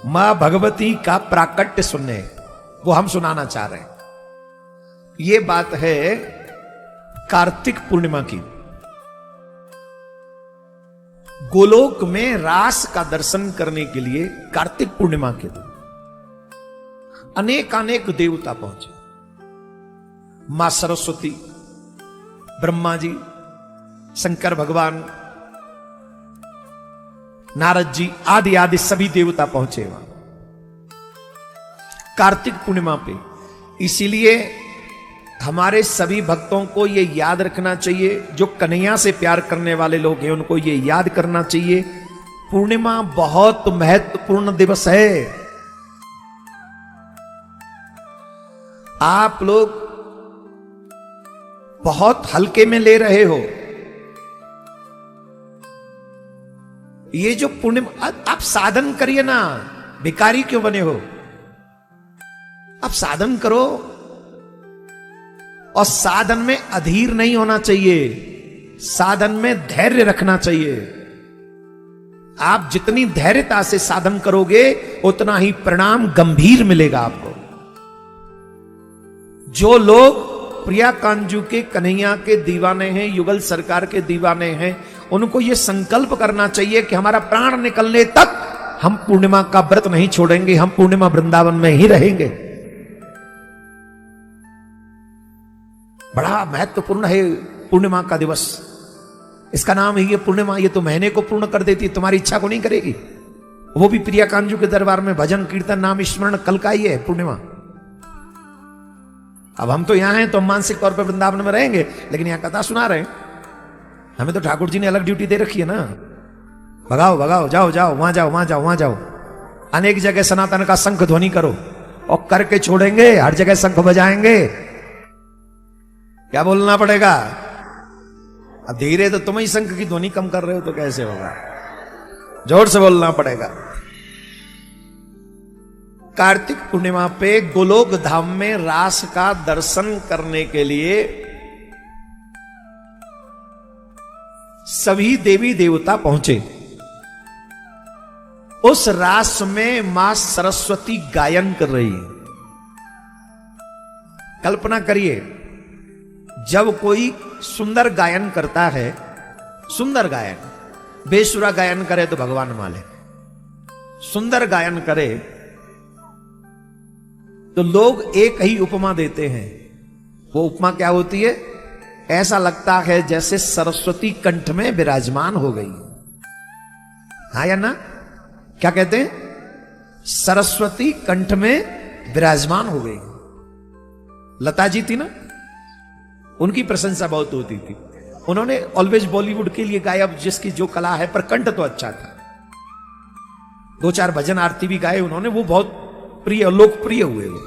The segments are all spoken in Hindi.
मां भगवती का प्राकट्य सुनने, वो हम सुनाना चाह रहे हैं। ये बात है कार्तिक पूर्णिमा की। गोलोक में रास का दर्शन करने के लिए कार्तिक पूर्णिमा के दिन अनेक देवता पहुंचे। मां सरस्वती, ब्रह्मा जी, शंकर भगवान, नारद जी आदि सभी देवता पहुंचे वहां कार्तिक पूर्णिमा पे। इसीलिए हमारे सभी भक्तों को यह याद रखना चाहिए, जो कन्हैया से प्यार करने वाले लोग हैं उनको यह याद करना चाहिए, पूर्णिमा बहुत महत्वपूर्ण दिवस है। आप लोग बहुत हल्के में ले रहे हो ये जो पूर्णिमा। आप साधन करिए ना, भिखारी क्यों बने हो? आप साधन करो, और साधन में अधीर नहीं होना चाहिए, साधन में धैर्य रखना चाहिए। आप जितनी धैर्यता से साधन करोगे उतना ही परिणाम गंभीर मिलेगा आपको। जो लोग प्रिया कांजू के, कन्हैया के दीवाने हैं, युगल सरकार के दीवाने हैं, उनको यह संकल्प करना चाहिए कि हमारा प्राण निकलने तक हम पूर्णिमा का व्रत नहीं छोड़ेंगे, हम पूर्णिमा वृंदावन में ही रहेंगे। बड़ा महत्वपूर्ण है पूर्णिमा का दिवस। इसका नाम है ये पूर्णिमा। ये तो महीने को पूर्ण कर देती, तुम्हारी इच्छा को नहीं करेगी। वो भी प्रिया कांजू के दरबार में भजन कीर्तन नाम स्मरण कल का ही है पूर्णिमा। अब हम तो यहां हैं तो हम मानसिक तौर पर वृंदावन में रहेंगे, लेकिन यहां कथा सुना रहे हैं। हमें तो ठाकुर जी ने अलग ड्यूटी दे रखी है ना। भगाओ भगाओ, जाओ जाओ, वहां जाओ, वहां जाओ, वहां जाओ। अनेक जगह सनातन का शंख ध्वनि करो, और करके छोड़ेंगे, हर जगह शंख बजाएंगे। क्या बोलना पड़ेगा? अब धीरे तो तुम ही शंख की ध्वनि कम कर रहे हो तो कैसे होगा? जोर से बोलना पड़ेगा। कार्तिक पूर्णिमा पे गोलोक धाम में रास का दर्शन करने के लिए सभी देवी देवता पहुंचे। उस रास में मां सरस्वती गायन कर रही है। कल्पना करिए, जब कोई सुंदर गायन करता है, सुंदर गायन, बेसुरा गायन करे तो भगवान माले, सुंदर गायन करे तो लोग एक ही उपमा देते हैं। वो उपमा क्या होती है? ऐसा लगता है जैसे सरस्वती कंठ में विराजमान हो गई। हाँ या ना? क्या कहते हैं? सरस्वती कंठ में विराजमान हो गई। लता जी थी ना, उनकी प्रशंसा बहुत होती थी। उन्होंने ऑलवेज बॉलीवुड के लिए गाया, जिसकी जो कला है, पर कंठ तो अच्छा था। 2-4 भजन आरती भी गाए उन्होंने, वो बहुत प्रिय लोकप्रिय हुए वो।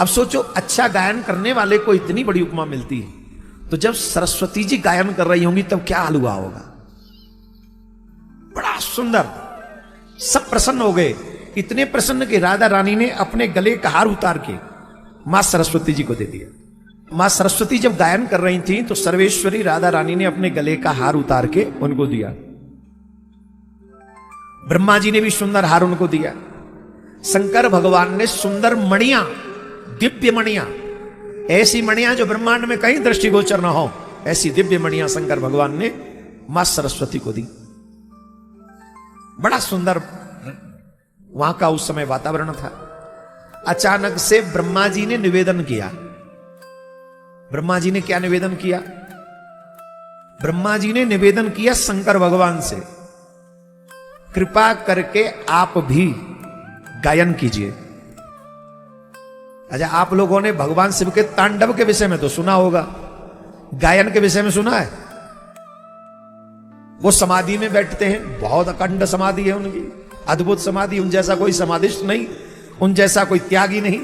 अब सोचो, अच्छा गायन करने वाले को इतनी बड़ी उपमा मिलती है, तो जब सरस्वती जी गायन कर रही होंगी तब क्या हाल हुआ होगा? बड़ा सुंदर। सब प्रसन्न हो गए, इतने प्रसन्न कि राधा रानी ने अपने गले का हार उतार के मां सरस्वती जी को दे दिया। मां सरस्वती जब गायन कर रही थी तो सर्वेश्वरी राधा रानी ने अपने गले का हार उतार के उनको दिया। ब्रह्मा जी ने भी सुंदर हार उनको दिया। शंकर भगवान ने सुंदर मणियां, दिव्य मणियां, ऐसी मणियां जो ब्रह्मांड में कहीं दृष्टिगोचर न हो, ऐसी दिव्य मणियां शंकर भगवान ने मां सरस्वती को दी। बड़ा सुंदर वहां का उस समय वातावरण था। अचानक से ब्रह्मा जी ने निवेदन किया। ब्रह्मा जी ने क्या निवेदन किया? ब्रह्मा जी ने निवेदन किया शंकर भगवान से, कृपा करके आप भी गायन कीजिए। अच्छा, आप लोगों ने भगवान शिव के तांडव के विषय में तो सुना होगा, गायन के विषय में सुना है? वो समाधि में बैठते हैं, बहुत अखंड समाधि है उनकी, अद्भुत समाधि। उन जैसा कोई समाधिष्ट नहीं, उन जैसा कोई त्यागी नहीं,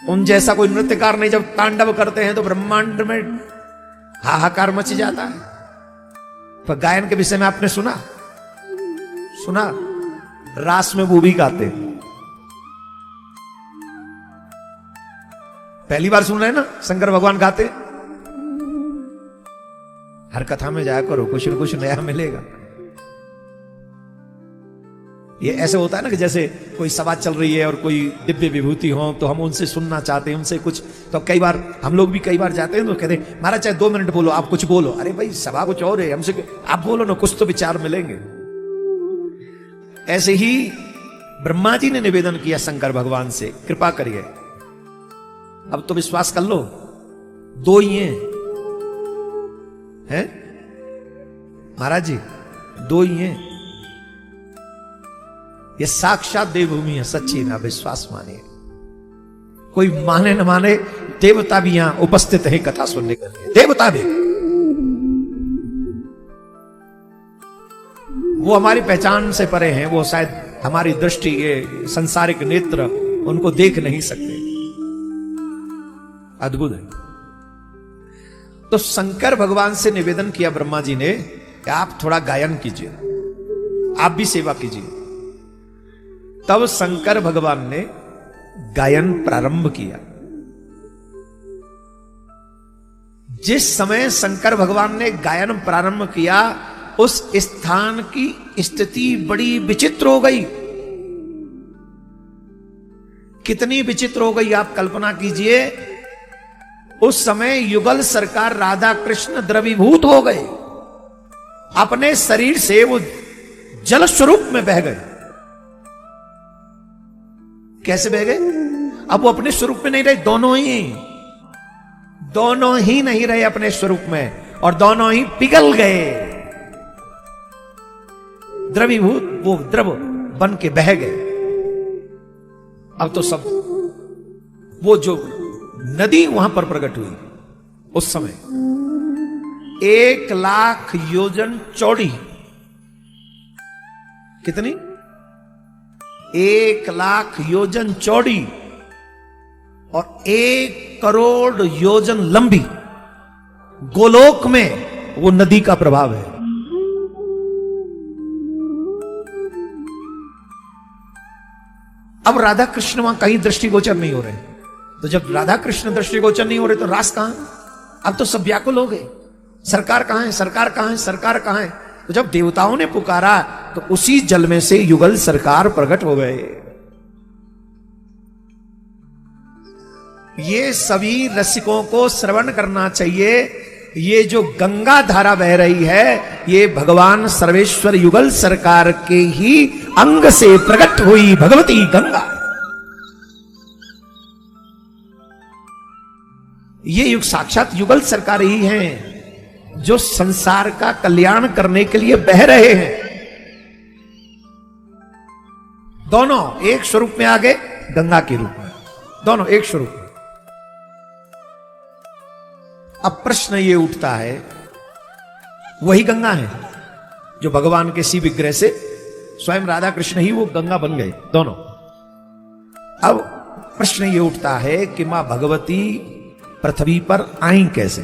उन जैसा कोई नृत्यकार नहीं। जब तांडव करते हैं तो ब्रह्मांड में हाहाकार मच जाता है। पर गायन के विषय में आपने सुना? सुना? रास में वो भी गाते हैं। पहली बार सुन रहे हैं ना, शंकर भगवान गाते। हर कथा में जाया करो, कुछ न कुछ नया मिलेगा। ये ऐसे होता है ना कि जैसे कोई सभा चल रही है और कोई दिव्य विभूति हो तो हम उनसे सुनना चाहते हैं, उनसे कुछ। तो कई बार हम लोग भी कई बार जाते हैं तो कहते हैं महाराज चाहे 2 मिनट बोलो, आप कुछ बोलो। अरे भाई सभा कुछ और है, हमसे आप बोलो ना, कुछ तो विचार मिलेंगे। ऐसे ही ब्रह्मा जी ने निवेदन किया शंकर भगवान से, कृपा करिए अब तो विश्वास कर लो, 2 ही हैं महाराज जी, 2 ही हैं। ये साक्षात देवभूमि है, सच्ची ना विश्वास मानिए। कोई माने न माने, देवता भी यहां उपस्थित है कथा सुनने के लिए, देवता भी। वो हमारी पहचान से परे हैं, वो शायद हमारी दृष्टि, ये सांसारिक नेत्र उनको देख नहीं सकते। अद्भुत है। तो शंकर भगवान से निवेदन किया ब्रह्मा जी ने कि आप थोड़ा गायन कीजिए, आप भी सेवा कीजिए। तब शंकर भगवान ने गायन प्रारंभ किया। जिस समय शंकर भगवान ने गायन प्रारंभ किया, उस स्थान की स्थिति बड़ी विचित्र हो गई। कितनी विचित्र हो गई आप कल्पना कीजिए। उस समय युगल सरकार राधा कृष्ण द्रवीभूत हो गए, अपने शरीर से वो जल स्वरूप में बह गए। कैसे बह गए? अब वो अपने स्वरूप में नहीं रहे, दोनों ही नहीं रहे अपने स्वरूप में, और दोनों ही पिघल गए, द्रवीभूत, वो द्रव बन के बह गए। अब तो सब वो जो नदी वहां पर प्रकट हुई उस समय 1,00,000 योजन चौड़ी। कितनी? 1,00,000 योजन चौड़ी और 1 करोड़ योजन लंबी गोलोक में वो नदी का प्रभाव है। अब राधा कृष्ण वहां कहीं दृष्टिगोचर नहीं हो रहे। तो जब राधा कृष्ण दृष्टिगोचर नहीं हो रहे तो रास कहां? अब तो सब व्याकुल हो गए, सरकार कहां है, सरकार कहां है, सरकार कहां है। तो जब देवताओं ने पुकारा तो उसी जल में से युगल सरकार प्रकट हो गए। ये सभी रसिकों को श्रवण करना चाहिए। ये जो गंगा धारा बह रही है, ये भगवान सर्वेश्वर युगल सरकार के ही अंग से प्रकट हुई भगवती गंगा। ये युग साक्षात युगल सरकार ही हैं, जो संसार का कल्याण करने के लिए बह रहे हैं। दोनों एक स्वरूप में आ गए, गंगा के रूप में, दोनों एक स्वरूप में। अब प्रश्न ये उठता है, वही गंगा है जो भगवान के सी विग्रह से स्वयं राधा कृष्ण ही वो गंगा बन गए दोनों। अब प्रश्न ये उठता है कि मां भगवती पृथ्वी पर आई कैसे?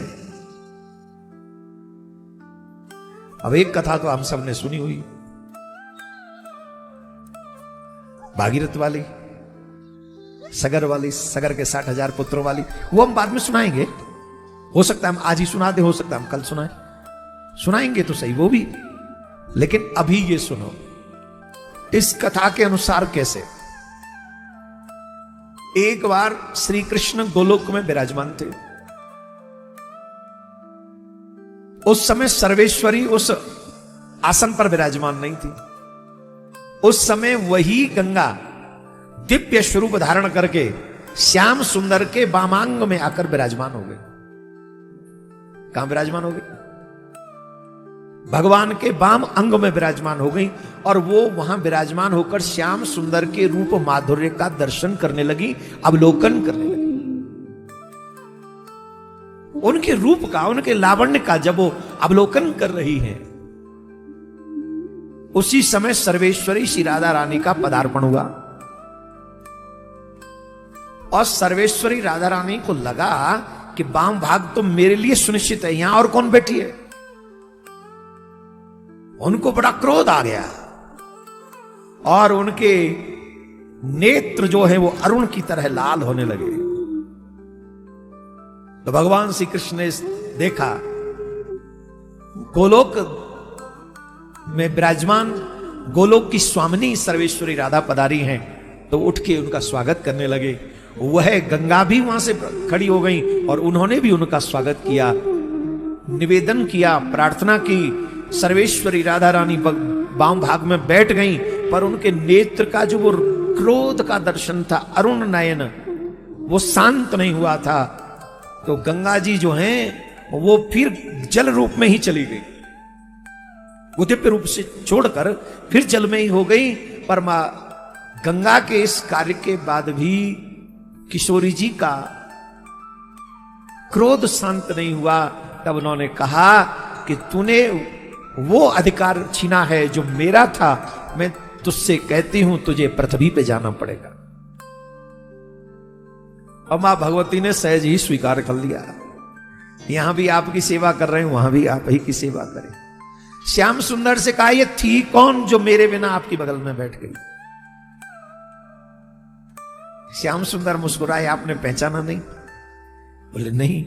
अब एक कथा तो हम सब ने सुनी हुई, भागीरथ वाली, सगर वाली, सगर के 60,000 पुत्रों वाली। वो हम बाद में सुनाएंगे, हो सकता है हम आज ही सुना दे, हो सकता है हम कल सुनाएं, सुनाएंगे तो सही वो भी। लेकिन अभी ये सुनो, इस कथा के अनुसार कैसे। एक बार श्री कृष्ण गोलोक में विराजमान थे। उस समय सर्वेश्वरी उस आसन पर विराजमान नहीं थी। उस समय वही गंगा दिव्य स्वरूप धारण करके श्याम सुंदर के वामांग में आकर विराजमान हो गए। कहां विराजमान हो गई? भगवान के वाम अंग में विराजमान हो गई, और वो वहां विराजमान होकर श्याम सुंदर के रूप माधुर्य का दर्शन करने लगी, अवलोकन करने लगी। उनके रूप का, उनके लावण्य का जब वो अवलोकन कर रही हैं, उसी समय सर्वेश्वरी श्री राधा रानी का पदार्पण हुआ। और सर्वेश्वरी राधा रानी को लगा कि वाम भाग तो मेरे लिए सुनिश्चित है, यहां और कौन बैठी है। उनको बड़ा क्रोध आ गया और उनके नेत्र जो है वो अरुण की तरह लाल होने लगे। तो भगवान श्री कृष्ण ने देखा गोलोक में विराजमान गोलोक की स्वामिनी सर्वेश्वरी राधा पधारी हैं, तो उठ के उनका स्वागत करने लगे। वह गंगा भी वहां से खड़ी हो गई और उन्होंने भी उनका स्वागत किया, निवेदन किया, प्रार्थना की। सर्वेश्वरी राधा रानी बाम भाग में बैठ गई, पर उनके नेत्र का जो वो क्रोध का दर्शन था, अरुण नयन, वो शांत नहीं हुआ था। तो गंगा जी जो हैं वो फिर जल रूप में ही चली गई, वो दिव्य रूप से छोड़कर फिर जल में ही हो गई। पर मां गंगा के इस कार्य के बाद भी किशोरी जी का क्रोध शांत नहीं हुआ। तब उन्होंने कहा कि तूने वो अधिकार छीना है जो मेरा था, मैं तुझसे कहती हूं तुझे पृथ्वी पे जाना पड़ेगा। और मां भगवती ने सहज ही स्वीकार कर लिया, यहां भी आपकी सेवा कर रहे हैं, वहां भी आप ही की सेवा करें। श्याम सुंदर से कहा, ये थी कौन जो मेरे बिना आपकी बगल में बैठ गई? श्याम सुंदर मुस्कुराए, आपने पहचाना नहीं? बोले नहीं।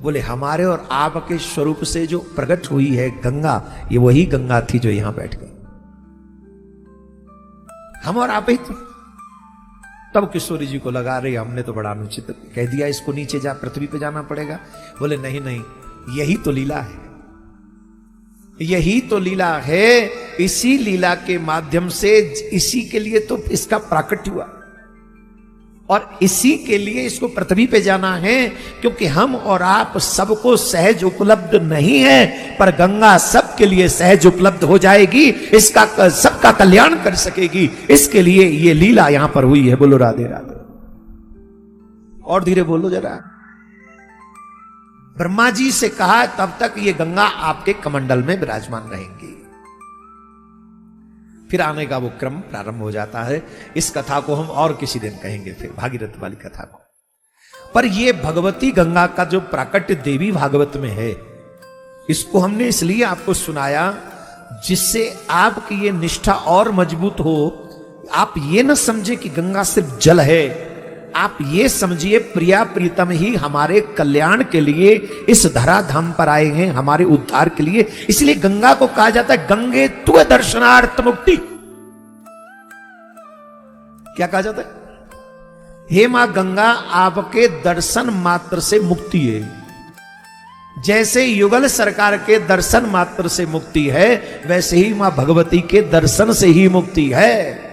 बोले हमारे और आपके स्वरूप से जो प्रकट हुई है गंगा, ये वही गंगा थी जो यहां बैठ गई, हम और आप ही थे। तब किशोरी जी को लगा रही हमने तो बड़ा अनुचित कह दिया, इसको नीचे जा पृथ्वी पे जाना पड़ेगा। बोले नहीं नहीं, यही तो लीला है, यही तो लीला है। इसी लीला के माध्यम से इसी के लिए तो इसका प्राकट्य हुआ और इसी के लिए इसको पृथ्वी पे जाना है, क्योंकि हम और आप सबको सहज उपलब्ध नहीं है, पर गंगा सबके लिए सहज उपलब्ध हो जाएगी, इसका सबका कल्याण कर सकेगी। इसके लिए ये लीला यहां पर हुई है। बोलो राधे राधे। और धीरे बोलो जरा। ब्रह्मा जी से कहा तब तक ये गंगा आपके कमंडल में विराजमान रहेंगी। फिर आने का वो क्रम प्रारंभ हो जाता है। इस कथा को हम और किसी दिन कहेंगे, फिर भागीरथ वाली कथा को। पर ये भगवती गंगा का जो प्राकट्य देवी भागवत में है, इसको हमने इसलिए आपको सुनाया जिससे आपकी ये निष्ठा और मजबूत हो। आप ये न समझे कि गंगा सिर्फ जल है, आप ये समझिए प्रिया प्रीतम ही हमारे कल्याण के लिए इस धराधाम पर आए हैं, हमारे उद्धार के लिए। इसलिए गंगा को कहा जाता है गंगे त्व दर्शनार्थ मुक्ति। क्या कहा जाता है? हे मां गंगा, आपके दर्शन मात्र से मुक्ति है। जैसे युगल सरकार के दर्शन मात्र से मुक्ति है, वैसे ही मां भगवती के दर्शन से ही मुक्ति है।